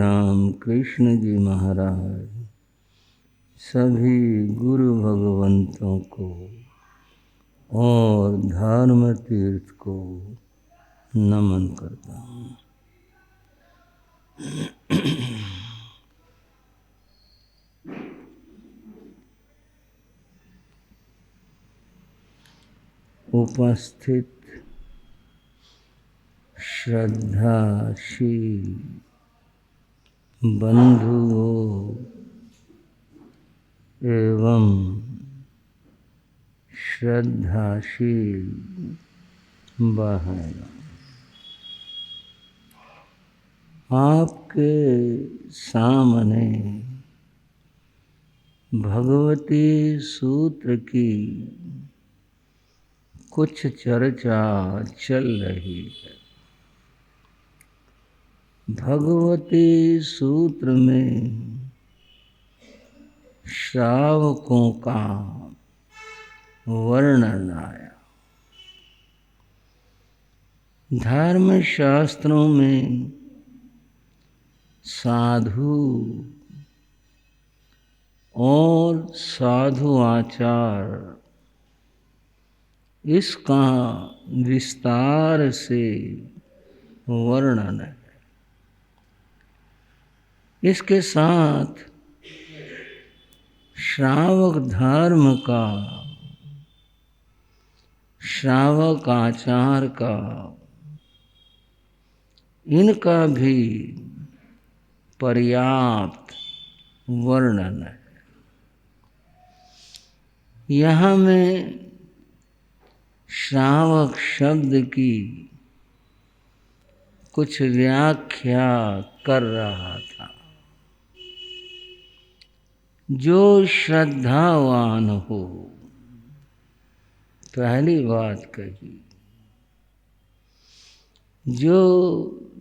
राम कृष्ण जी महाराज सभी गुरु भगवंतों को और धर्म तीर्थ को नमन करता हूँ। उपस्थित श्रद्धाशील बंधुओं एवं श्रद्धाशील बहन, आपके सामने भगवती सूत्र की कुछ चर्चा चल रही है। भगवती सूत्र में श्रावकों का वर्णन आया। धर्म शास्त्रों में साधु और साधु आचार इसका विस्तार से वर्णन है। इसके साथ श्रावक धर्म का, श्रावक आचार का, इनका भी पर्याप्त वर्णन है। यहाँ मैं श्रावक शब्द की कुछ व्याख्या कर रहा था। जो श्रद्धावान हो, पहली बात कही, जो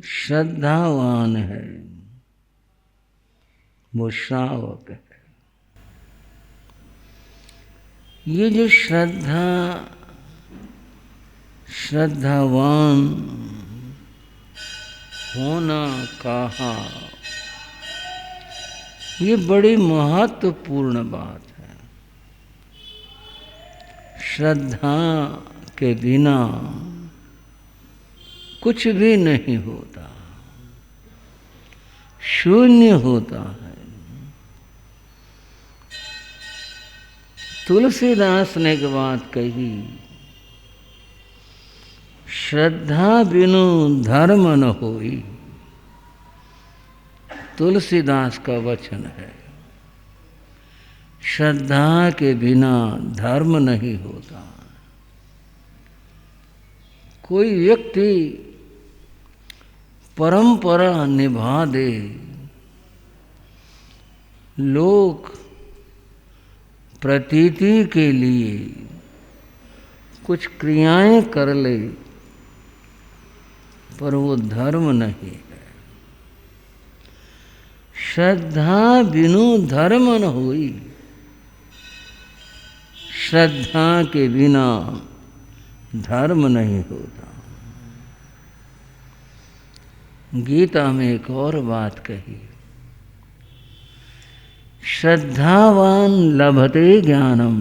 श्रद्धावान है वो श्रावक है। ये जो श्रद्धावान होना कहा, ये बड़ी महत्वपूर्ण बात है। श्रद्धा के बिना कुछ भी नहीं होता, शून्य होता है। तुलसीदास ने एक बात कही, श्रद्धा बिनु धर्म न होई। तुलसीदास का वचन है। श्रद्धा के बिना धर्म नहीं होता। कोई व्यक्ति परंपरा निभा दे, लोक प्रतीति के लिए कुछ क्रियाएं कर ले, पर वो धर्म नहीं है। श्रद्धा बिनु धर्म न होई। श्रद्धा के बिना धर्म नहीं होता। गीता में एक और बात कही, श्रद्धावान लभते ज्ञानम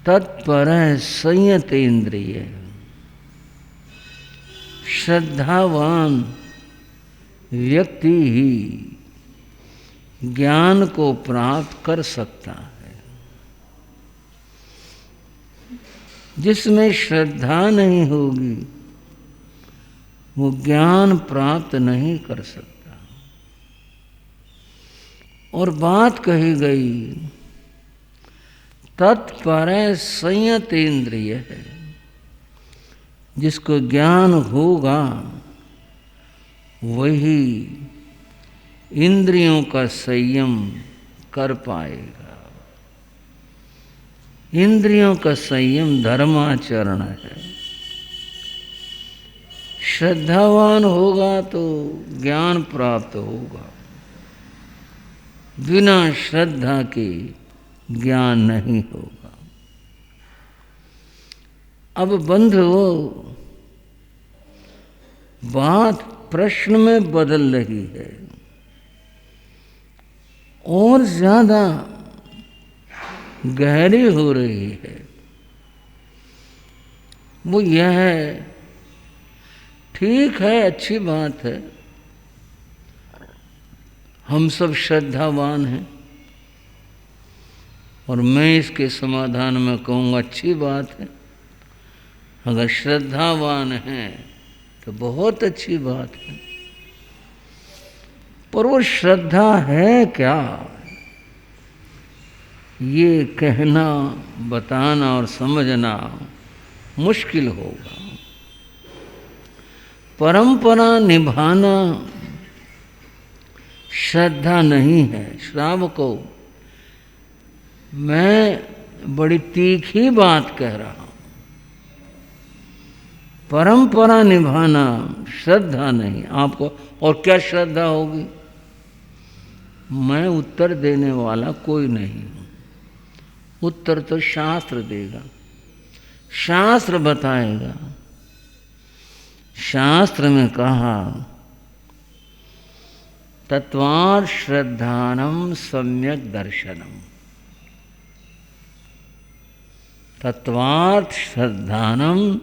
तत्परः संयतेन्द्रिय। श्रद्धावान व्यक्ति ही ज्ञान को प्राप्त कर सकता है। जिसमें श्रद्धा नहीं होगी वो ज्ञान प्राप्त नहीं कर सकता। और बात कही गई तत्परः संयतेन्द्रिय है। जिसको ज्ञान होगा वही इंद्रियों का संयम कर पाएगा। इंद्रियों का संयम धर्माचरण है। श्रद्धावान होगा तो ज्ञान प्राप्त होगा। बिना श्रद्धा के ज्ञान नहीं होगा। अब बंधुओं, बात प्रश्न में बदल रही है और ज्यादा गहरी हो रही है। वो यह है, ठीक है, अच्छी बात है, हम सब श्रद्धावान हैं, और मैं इसके समाधान में कहूँगा अच्छी बात है। अगर श्रद्धावान हैं तो बहुत अच्छी बात है, पर वो श्रद्धा है क्या, ये कहना, बताना और समझना मुश्किल होगा। परंपरा निभाना श्रद्धा नहीं है। श्रावको, मैं बड़ी तीखी बात कह रहा हूं, परंपरा निभाना श्रद्धा नहीं। आपको और क्या श्रद्धा होगी? मैं उत्तर देने वाला कोई नहीं हूं, उत्तर तो शास्त्र देगा, शास्त्र बताएगा। शास्त्र में कहा, तत्वार्थ श्रद्धानम सम्यक दर्शनम। तत्वार्थ श्रद्धानम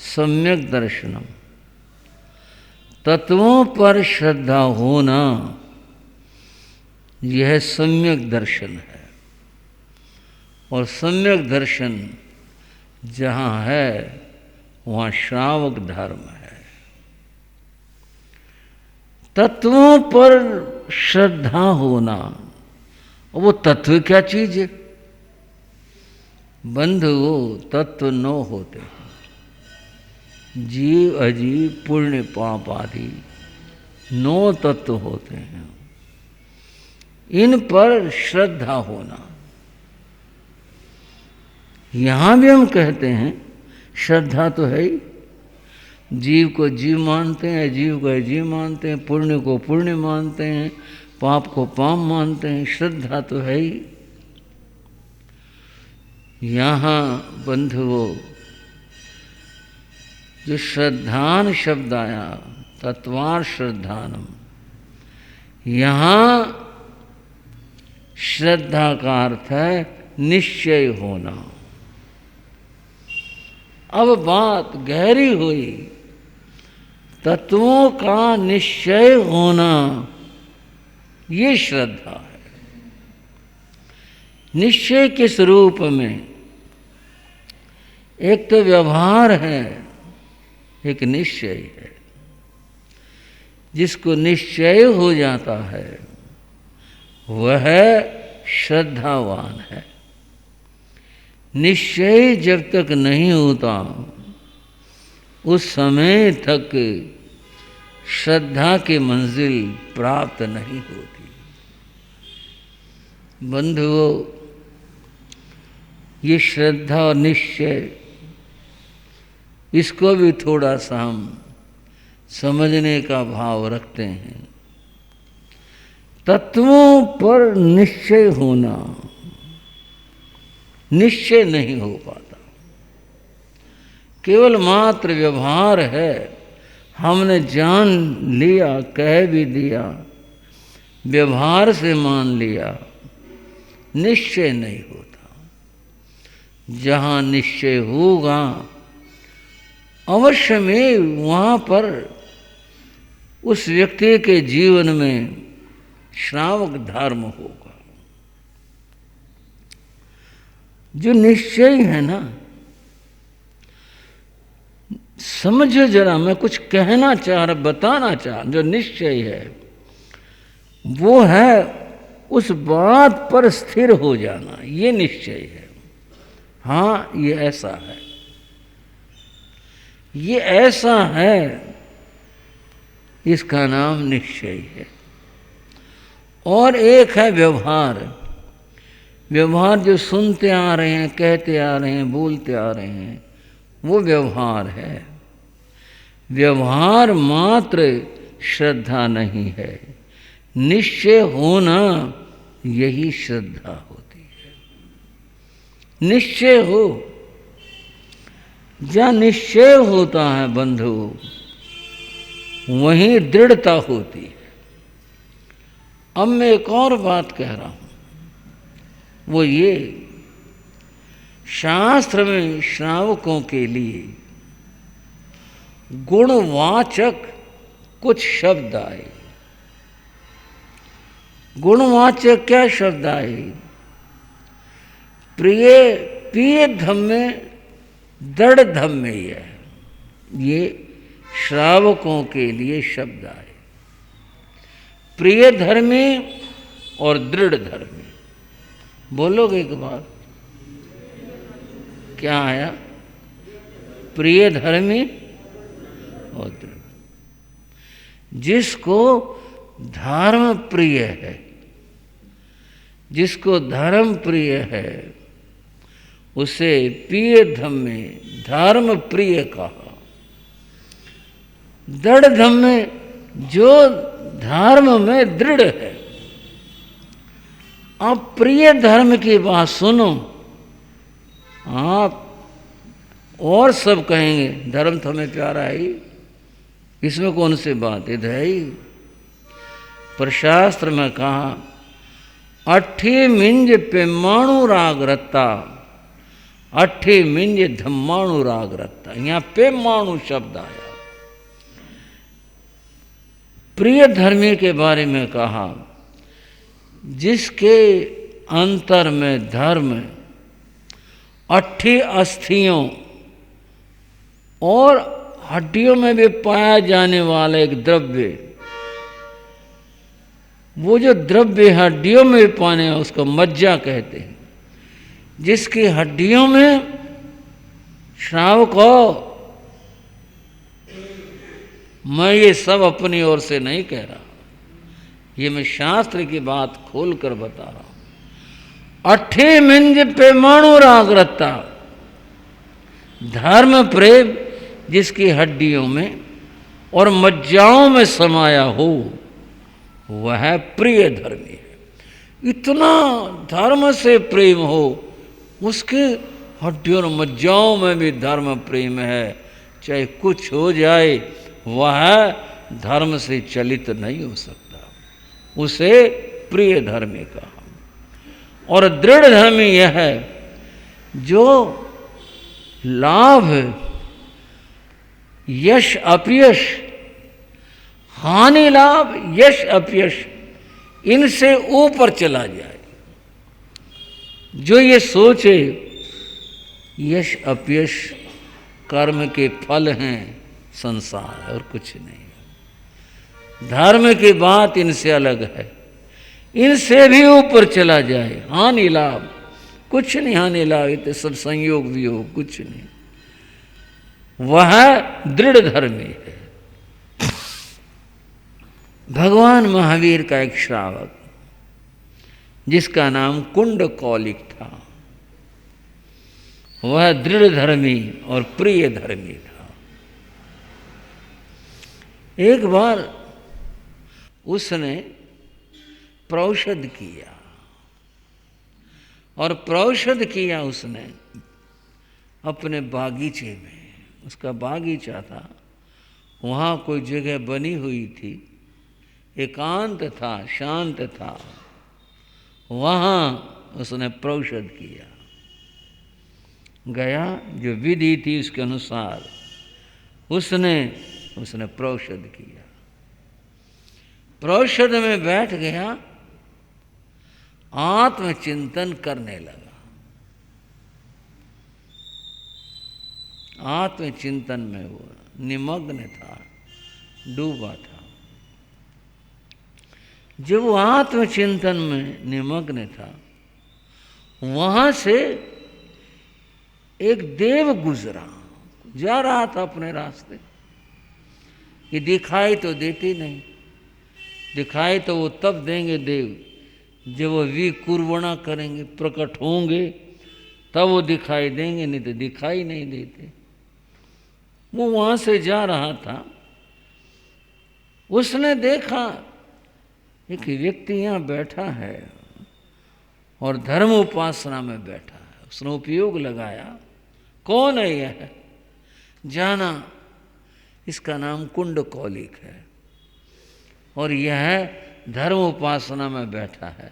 सम्यक दर्शनम। तत्वों पर श्रद्धा होना यह सम्यक दर्शन है, और सम्यक दर्शन जहाँ है वहाँ श्रावक धर्म है। तत्वों पर श्रद्धा होना, वो तत्व क्या चीज है? बंधुओ, तत्व 9 होते हैं, जीव अजीव पुण्य पाप आदि 9 तत्व होते हैं। इन पर श्रद्धा होना, यहां भी हम कहते हैं श्रद्धा तो है ही। जीव को जीव मानते हैं, अजीव को अजीव मानते हैं, पुण्य को पुण्य मानते हैं, पाप को पाप मानते हैं, श्रद्धा तो है ही। यहाँ बंधुओं, जो श्रद्धान शब्द आया, तत्वार श्रद्धानम, यहाँ श्रद्धा का अर्थ है निश्चय होना। अब बात गहरी हुई, तत्वों का निश्चय होना ये श्रद्धा है। निश्चय किस रूप में? एक तो व्यवहार है, एक निश्चय है। जिसको निश्चय हो जाता है वह श्रद्धावान है। निश्चय जब तक नहीं होता उस समय तक श्रद्धा की मंजिल प्राप्त नहीं होती। बंधुओं, ये श्रद्धा और निश्चय, इसको भी थोड़ा सा हम समझने का भाव रखते हैं। तत्वों पर निश्चय होना, निश्चय नहीं हो पाता, केवल मात्र व्यवहार है। हमने जान लिया, कह भी दिया, व्यवहार से मान लिया, निश्चय नहीं होता। जहाँ निश्चय होगा अवश्य में वहाँ पर उस व्यक्ति के जीवन में श्रावक धर्म होगा। जो निश्चय है ना, समझो जरा, मैं कुछ कहना चाह रहा, बताना चाह, जो निश्चय है वो है उस बात पर स्थिर हो जाना, ये निश्चय है। हाँ, ये ऐसा है, ये ऐसा है, इसका नाम निश्चय है। और एक है व्यवहार। व्यवहार जो सुनते आ रहे हैं, कहते आ रहे हैं, बोलते आ रहे हैं, वो व्यवहार है। व्यवहार मात्र श्रद्धा नहीं है, निश्चय होना यही श्रद्धा होती है। निश्चय हो, जहाँ निश्चय होता है बंधु, वहीं दृढ़ता होती है। अब मैं एक और बात कह रहा हूं, वो ये, शास्त्र में श्रावकों के लिए गुणवाचक कुछ शब्द आए। गुणवाचक क्या शब्द आए? प्रिय प्रिय धम्मे दृढ़ धम्मे, ये श्रावकों के लिए शब्द आए। प्रिय धर्मी और दृढ़ धर्मी। बोलोगे एक बार? क्या आया? प्रिय धर्मी और दृढ़। जिसको धर्म प्रिय है, जिसको धर्म प्रिय है, उसे प्रिय धम्मे धर्म प्रिय कहा। दृढ़ धम्मे जो धर्म में दृढ़ है। आप प्रिय धर्म की बात सुनो, आप और सब कहेंगे धर्म तो हमें प्यारा है, इसमें कौन सी बात है ही। पर शास्त्र में कहा, अठी मिंज पेमाणु राग रत्ता, अठी मिंज धम्माणु राग रत्ता। यहां पेमाणु शब्द आया। प्रिय धर्मी के बारे में कहा, जिसके अंतर में धर्म, अट्ठी अस्थियों और हड्डियों में भी पाया जाने वाला एक द्रव्य, वो जो द्रव्य हड्डियों में भी पाने उसको मज्जा कहते हैं। जिसकी हड्डियों में, श्रावक हो, मैं ये सब अपनी ओर से नहीं कह रहा, ये मैं शास्त्र की बात खोल कर बता रहा हूं। अट्ठे मिंज पेमाणु राग रत्ता, धर्म प्रेम जिसकी हड्डियों में और मज्जाओं में समाया हो, वह प्रिय धर्मी है। इतना धर्म से प्रेम हो, उसके हड्डियों और मज्जाओं में भी धर्म प्रेम है। चाहे कुछ हो जाए, वह धर्म से चलित नहीं हो सकता, उसे प्रिय धर्मी कहा। और दृढ़ धर्मी यह है जो लाभ, यश अपयश, हानि लाभ, यश अपयश, इनसे ऊपर चला जाए। जो ये सोचे यश अपयश कर्म के फल हैं, संसार और कुछ नहीं। धर्म की बात इनसे अलग है, इनसे भी ऊपर चला जाए। हानि लाभ कुछ नहीं, हानि लाभ तो सब संयोग भी हो, कुछ नहीं। वह दृढ़ धर्मी है। भगवान महावीर का एक श्रावक, जिसका नाम कुंडकौलिक था, वह दृढ़ धर्मी और प्रिय धर्मी था। एक बार उसने प्रौषध किया, और प्रौषध किया उसने अपने बागीचे में। उसका बागीचा था, वहाँ कोई जगह बनी हुई थी, एकांत था, शांत था, वहाँ उसने प्रौषध किया। गया, जो विधि थी उसके अनुसार उसने प्रौषध किया। प्रौषध में बैठ गया, आत्मचिंतन करने लगा। आत्मचिंतन में वो निमग्न था, डूबा था। जब वो आत्मचिंतन में निमग्न था, वहां से एक देव गुजरा, जा रहा था अपने रास्ते। ये दिखाई तो देती नहीं, दिखाई तो वो तब देंगे देव जब वो विकुर्वणा करेंगे, प्रकट होंगे, तब वो दिखाई देंगे, नहीं तो दिखाई नहीं देते। वो वहां से जा रहा था, उसने देखा एक व्यक्ति यहाँ बैठा है और धर्म उपासना में बैठा है। उसने उपयोग लगाया, कौन है यह? जाना इसका नाम कुंडकौलिक है और यह धर्म उपासना में बैठा है,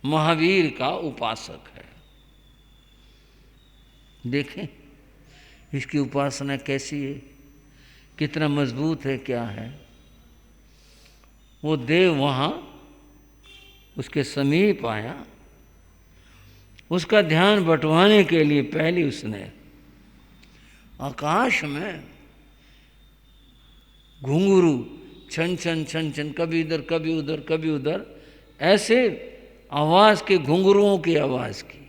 महावीर का उपासक है। देखें इसकी उपासना कैसी है, कितना मजबूत है, क्या है। वो देव वहाँ उसके समीप आया, उसका ध्यान बंटवाने के लिए पहले उसने आकाश में घुंघरू छन छन छन छन, कभी इधर कभी उधर कभी उधर, ऐसे आवाज़ के घुंघरुओं की आवाज़ की।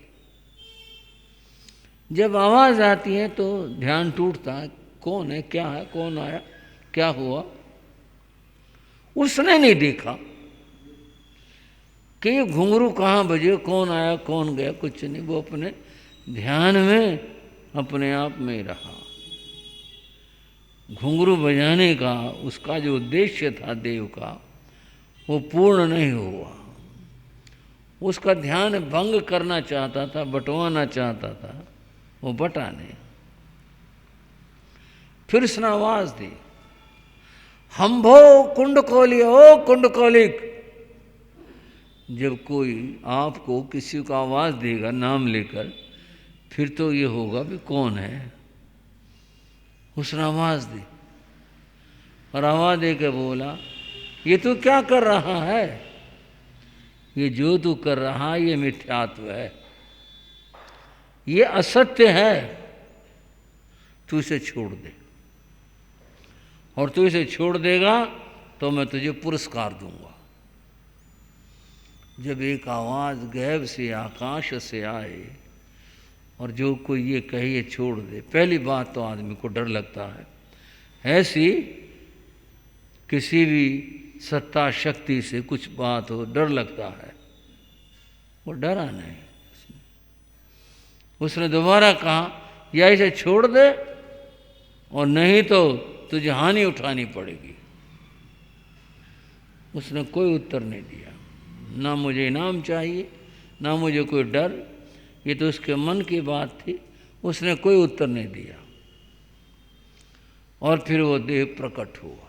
जब आवाज़ आती है तो ध्यान टूटता है, कौन है, क्या है, कौन आया, क्या हुआ। उसने नहीं देखा कि ये घुंघरू कहाँ बजे, कौन आया कौन गया, कुछ नहीं। वो अपने ध्यान में अपने आप में रहा। घुंघरू बजाने का उसका जो उद्देश्य था देव का, वो पूर्ण नहीं हुआ। उसका ध्यान भंग करना चाहता था, बंटवाना चाहता था, वो बटा नहीं। फिर उसने आवाज दी, हम्भो कुंडकौली, ओ कुंडकौलिक। जब कोई आपको किसी को आवाज देगा नाम लेकर, फिर तो ये होगा भी कौन है। उसने आवाज दी और आवाज दे के बोला, ये तू क्या कर रहा है, ये जो तू कर रहा है ये मिथ्यात्व है, ये असत्य है, तू इसे छोड़ दे। और तू इसे छोड़ देगा तो मैं तुझे पुरस्कार दूंगा। जब एक आवाज़ गैब से, आकाश से आए और जो कोई ये कहे ये छोड़ दे, पहली बात तो आदमी को डर लगता है। ऐसी किसी भी सत्ता शक्ति से कुछ बात हो, डर लगता है। वो डरा नहीं। उसने दोबारा कहा, या इसे छोड़ दे और नहीं तो तुझे हानि उठानी पड़ेगी। उसने कोई उत्तर नहीं दिया, ना मुझे इनाम चाहिए ना मुझे कोई डर, ये तो उसके मन की बात थी। उसने कोई उत्तर नहीं दिया और फिर वो देव प्रकट हुआ।